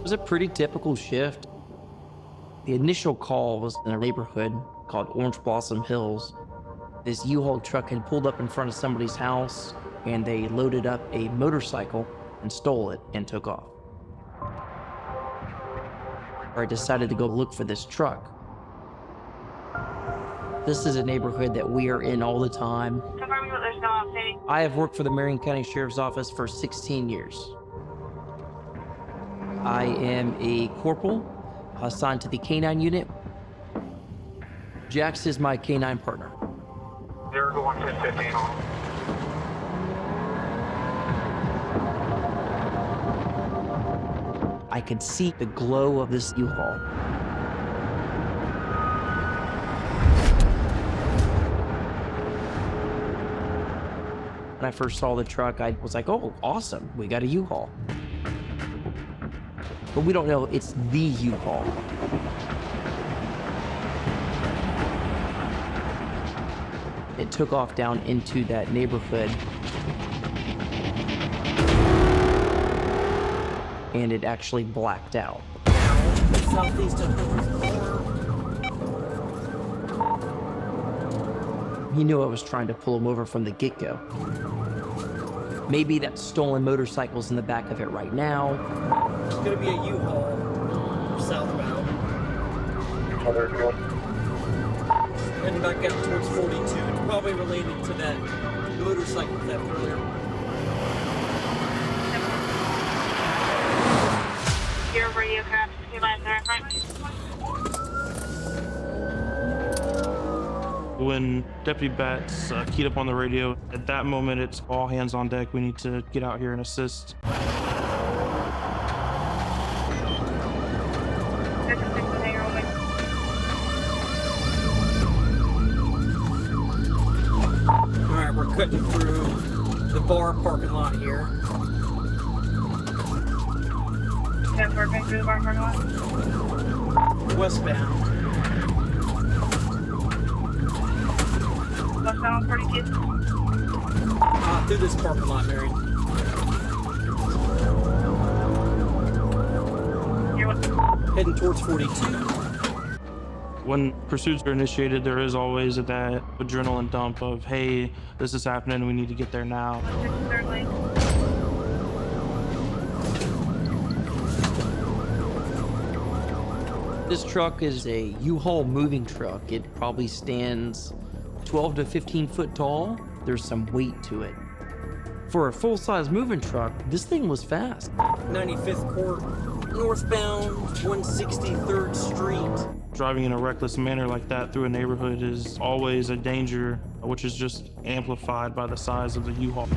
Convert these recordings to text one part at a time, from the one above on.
was a pretty typical shift. The initial call was in a neighborhood called Orange Blossom Hills. This U-Haul truck had pulled up in front of somebody's house, and they loaded up a motorcycle and stole it and took off. I decided to go look for this truck. This is a neighborhood that we are in all the time. I have worked for the Marion County Sheriff's Office for 16 years. I am a corporal assigned to the K-9 unit. Jax is my K-9 partner. They're going 10-15 on. I could see the glow of this U-Haul. When I first saw the truck, I was like, oh, awesome, we got a U-Haul. But we don't know it's the U-Haul. It took off down into that neighborhood, and it actually blacked out. Southeast of He knew I was trying to pull him over from the get-go. Maybe that stolen motorcycle's in the back of it right now. It's gonna be a U-Haul southbound. Oh, they're going. Heading back out towards 42, probably related to that motorcycle theft earlier. Your radio craft, you land there, front. When Deputy Batts keyed up on the radio, at that moment it's all hands on deck. We need to get out here and assist. Alright, we're cutting through the bar parking lot here. That's working through the bar parking lot. Westbound. Westbound 42. Through this parking lot, Mary. Heading towards 42. When pursuits are initiated, there is always that adrenaline dump of, hey, this is happening, we need to get there now. Third lane. This truck is a U-Haul moving truck. It probably stands 12 to 15 foot tall. There's some weight to it. For a full-size moving truck, this thing was fast. 95th Court, northbound, 163rd Street. Driving in a reckless manner like that through a neighborhood is always a danger, which is just amplified by the size of the U-Haul.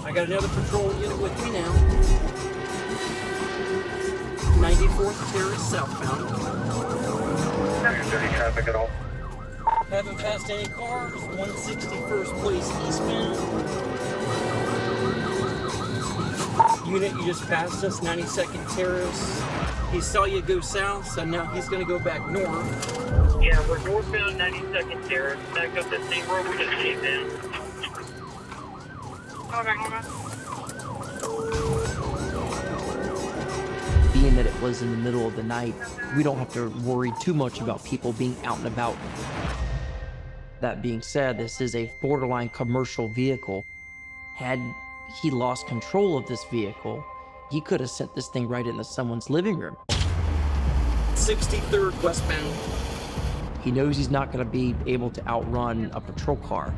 I got another patrol unit with me now. 94th Terrace southbound. Any traffic at all? Haven't passed any cars. 161st Place eastbound. Unit, you just passed us, 92nd Terrace. He saw you go south, so now he's going to go back north. Yeah, we're northbound 92nd Terrace. Back up that same road we just came in. Hold on. Being that it was in the middle of the night, we don't have to worry too much about people being out and about. That being said, this is a borderline commercial vehicle. Had he lost control of this vehicle, he could have sent this thing right into someone's living room. 63rd westbound. He knows he's not going to be able to outrun a patrol car,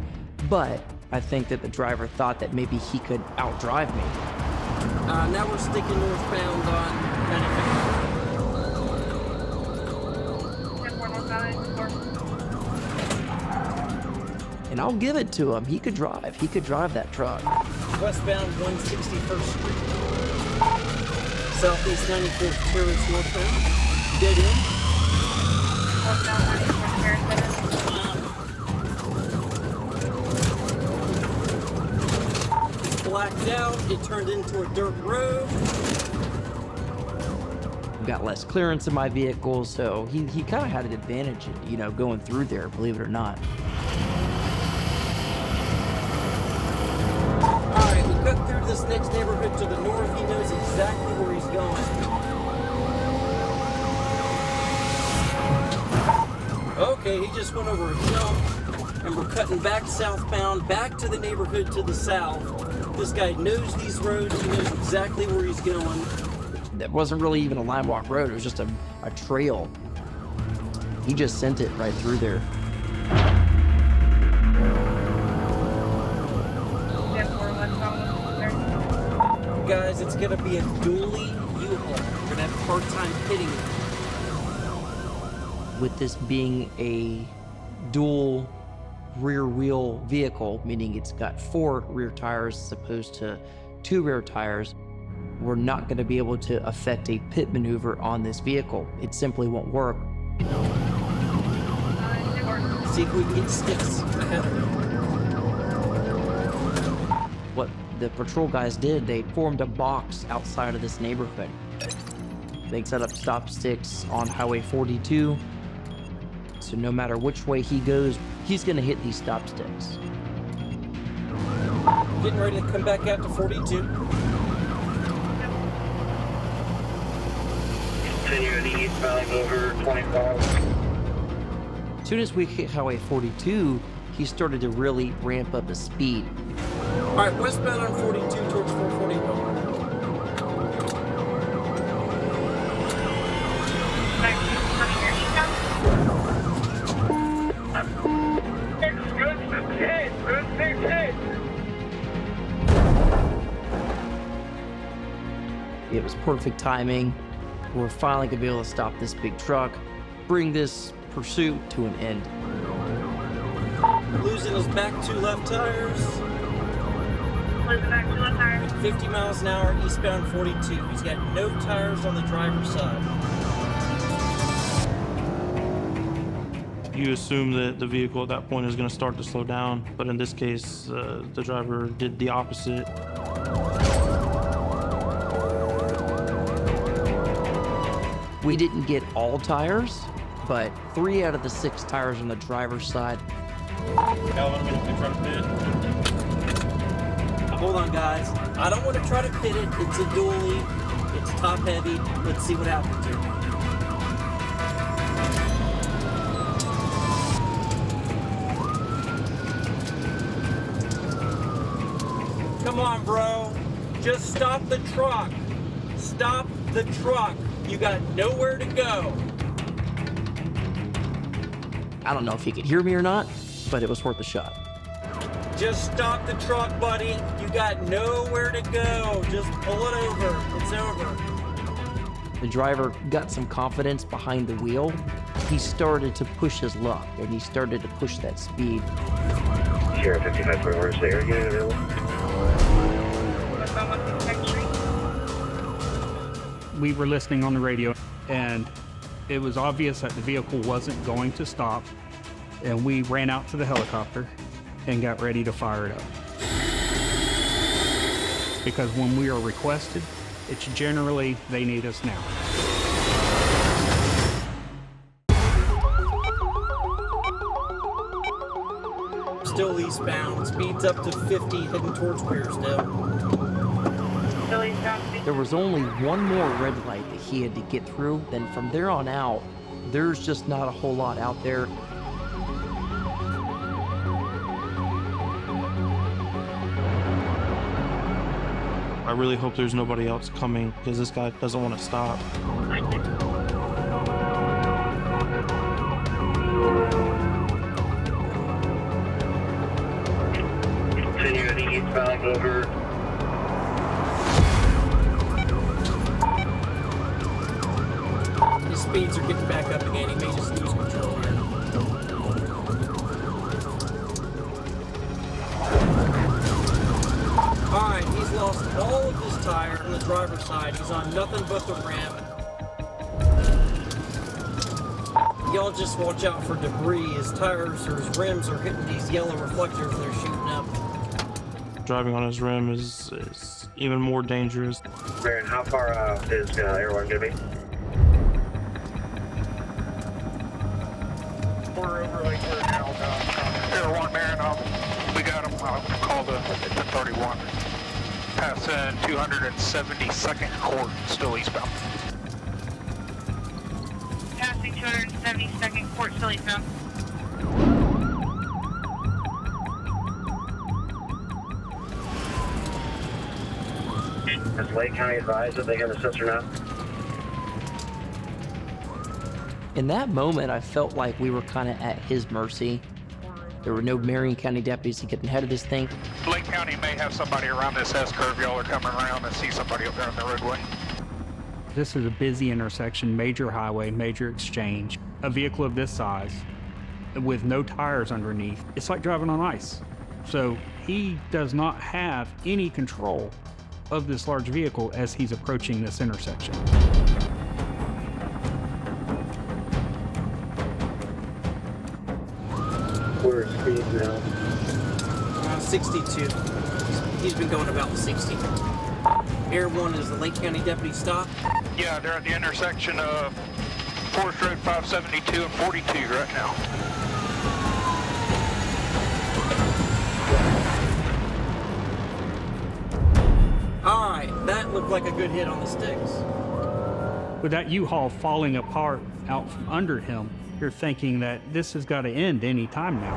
but I think that the driver thought that maybe he could outdrive me. Now we're sticking northbound on 95th. And I'll give it to him. He could drive. He could drive that truck. Westbound 161st Street. Southeast 94th Terrace northbound. Dead end. Westbound 94th Terrace, dead end. Blacked out. It turned into a dirt road. I've got less clearance in my vehicle, so he kind of had an advantage, going through there, believe it or not. Okay, he just went over a jump, and we're cutting back southbound, back to the neighborhood to the south. This guy knows these roads, he knows exactly where he's going. That wasn't really even a line walk road, it was just a trail. He just sent it right through there. 10-4 westbound. Guys, it's gonna be a dually U-Haul. We're gonna have a hard time hitting it. With this being a dual rear wheel vehicle, meaning it's got 4 rear tires as opposed to 2 rear tires, we're not going to be able to effect a pit maneuver on this vehicle. It simply won't work. See if we can get sticks ahead of it. What the patrol guys did, they formed a box outside of this neighborhood. They set up stop sticks on Highway 42. So no matter which way he goes, he's going to hit these stop sticks. Getting ready to come back out to 42. Continue the eastbound over 25. As soon as we hit Highway 42, he started to really ramp up his speed. All right, westbound on 42 towards 441. It was perfect timing. We're finally gonna be able to stop this big truck, bring this pursuit to an end. Losing his back 2 left tires. Losing back 2 left tires. 50 miles an hour, eastbound 42. He's got no tires on the driver's side. You assume that the vehicle at that point is going to start to slow down, but in this case, the driver did the opposite. We didn't get all tires, but 3 out of the 6 tires on the driver's side. Hold on, guys. I don't want to try to pit it. It's a dually. It's top heavy. Let's see what happens here. Come on, bro. Just stop the truck. Stop the truck. You got nowhere to go. I don't know if he could hear me or not, but it was worth a shot. Just stop the truck, buddy. You got nowhere to go. Just pull it over. It's over. The driver got some confidence behind the wheel. He started to push his luck, and he started to push that speed. Sierra 55 for orders there. Unit available. Westbound 162nd Street. We were listening on the radio, and it was obvious that the vehicle wasn't going to stop, and we ran out to the helicopter and got ready to fire it up. Because when we are requested, it's generally they need us now. Still eastbound. Speeds up to 50, heading towards Wearsdale. Still eastbound. There was only one more red light that he had to get through. Then from there on out, there's just not a whole lot out there. I really hope there's nobody else coming because this guy doesn't want to stop. Continue the eastbound over. His speeds are getting back up again. He may just lose control here. Alright, he's lost all of his tire on the driver's side. He's on nothing but the rim. Y'all just watch out for debris. His tires or his rims are hitting these yellow reflectors that are shooting up. Driving on his rim is even more dangerous. Baron, how far is everyone going to be? We're over like we're now. Everyone, Baron, we got him. I'll call the 1031. Passing 272nd court, still eastbound. Passing 272nd Court, still eastbound. Lake County advised that they got a sister now? In that moment, I felt like we were kind of at his mercy. There were no Marion County deputies to get ahead of this thing. Lake County may have somebody around this S-curve. Y'all are coming around and see somebody up there on the roadway. This is a busy intersection, major highway, major exchange. A vehicle of this size with no tires underneath, it's like driving on ice. So he does not have any control of this large vehicle as he's approaching this intersection. We're at speed now. 62. He's been going about 60. Air 1 is the Lake County deputy stop. Yeah, they're at the intersection of Forest Road 572 and 42 right now. All right, that looked like a good hit on the sticks. With that U-Haul falling apart out from under him, you're thinking that this has got to end any time now.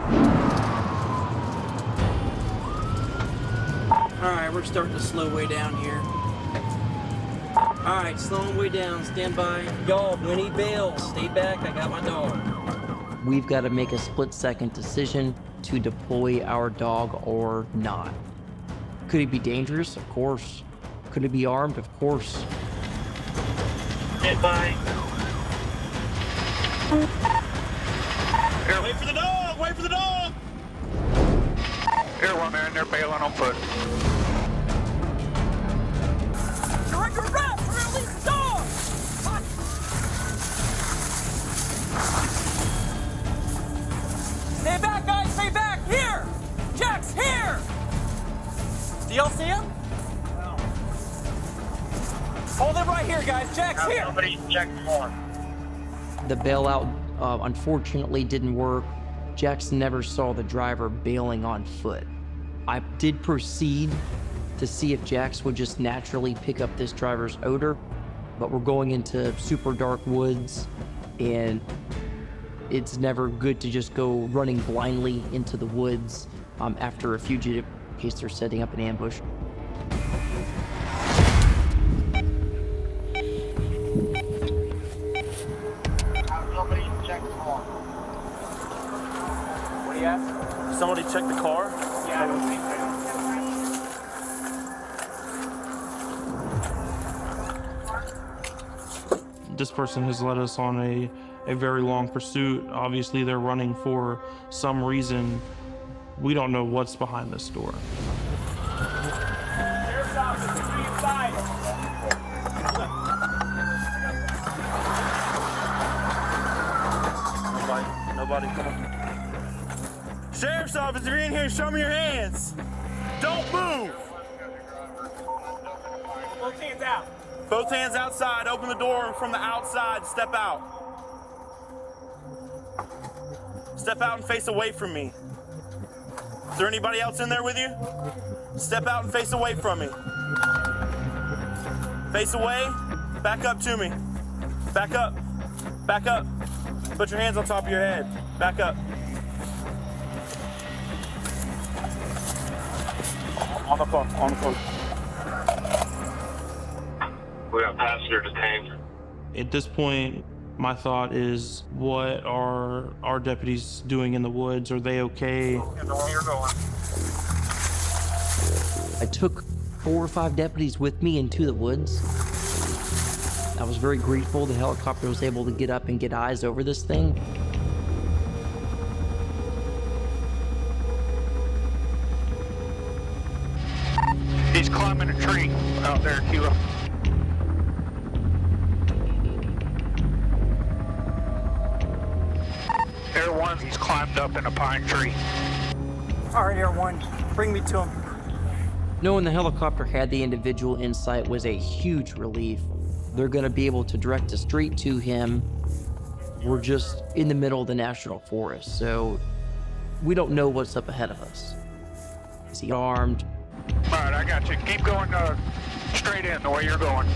All right, we're starting to slow way down here. All right, slowing way down, stand by. Y'all, Winnie Bale, stay back, I got my dog. We've got to make a split-second decision to deploy our dog or not. Could he be dangerous? Of course. Could he be armed? Of course. Stand by. Wait for the dog! Wait for the dog! Air 1 there, and they're bailing on foot. Direct your rep! Release the dog! Stay back, guys! Stay back! Here! Jack's here! Do y'all see him? No. Hold him right here, guys. Jack's here! Somebody check more. The bailout, unfortunately, didn't work. Jax never saw the driver bailing on foot. I did proceed to see if Jax would just naturally pick up this driver's odor, but we're going into super dark woods, and it's never good to just go running blindly into the woods after a fugitive in case they're setting up an ambush. Somebody check more. What do you ask? Somebody check the car? Yeah, I don't think so. This person has led us on a very long pursuit. Obviously, they're running for some reason. We don't know what's behind this door. Sheriff's office, be inside. Nobody, come on. Sheriff's office, if you're in here, show me your hands. Don't move. Both hands out. Both hands outside. Open the door from the outside. Step out. Step out and face away from me. Is there anybody else in there with you? Step out and face away from me. Face away. Back up to me. Back up. Back up. Put your hands on top of your head. Back up. On the phone. On the phone. We got passenger detained. At this point, my thought is, what are our deputies doing in the woods? Are they okay? And the way you're going. I took 4 or 5 deputies with me into the woods. I was very grateful the helicopter was able to get up and get eyes over this thing. He's climbing a tree out there, Kilo. Air 1, he's climbed up in a pine tree. All right, Air 1, bring me to him. Knowing the helicopter had the individual in sight was a huge relief. They're going to be able to direct us straight to him. We're just in the middle of the national forest, so we don't know what's up ahead of us. Is he armed? All right, I got you. Keep going straight in the way you're going.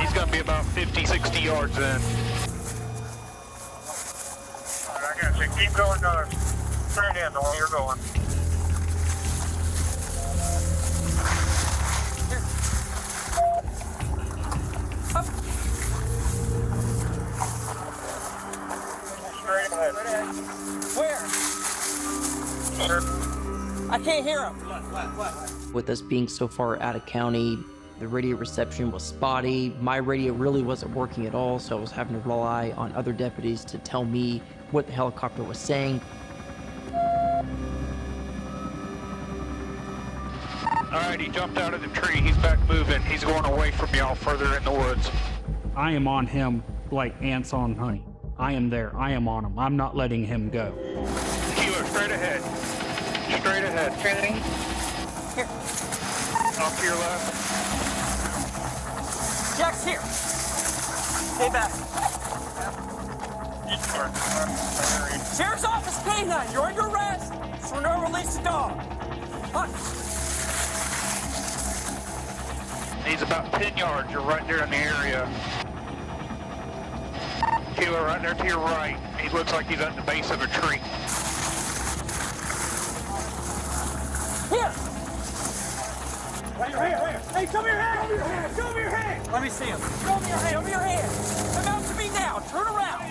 He's going to be about 50, 60 yards in. All right, I got you. Keep going straight in the way you're going. Up. Where? I can't hear him. With us being so far out of county, the radio reception was spotty. My radio really wasn't working at all, so I was having to rely on other deputies to tell me what the helicopter was saying. All right, he jumped out of the tree. He's back moving. He's going away from y'all further in the woods. I am on him like ants on honey. I am there. I am on him. I'm not letting him go. Kilo, straight ahead. Straight ahead. Here. Off to your left. Jack's here. Stay back. Sheriff's Office K9, you're under arrest. So no release the dog. Hunt. He's about 10 yards. You're right there in the area. Kilo, right there to your right. He looks like he's at the base of a tree. Here. Hey, show me your hand. Show me your hand. Let me see him. Show me your hand. Show me your hand. Come out to me now. Turn around.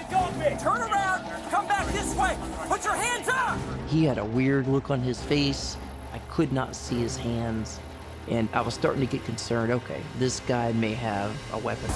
Turn around. Come back this way. Put your hands up. He had a weird look on his face. I could not see his hands, and I was starting to get concerned. Okay, this guy may have a weapon.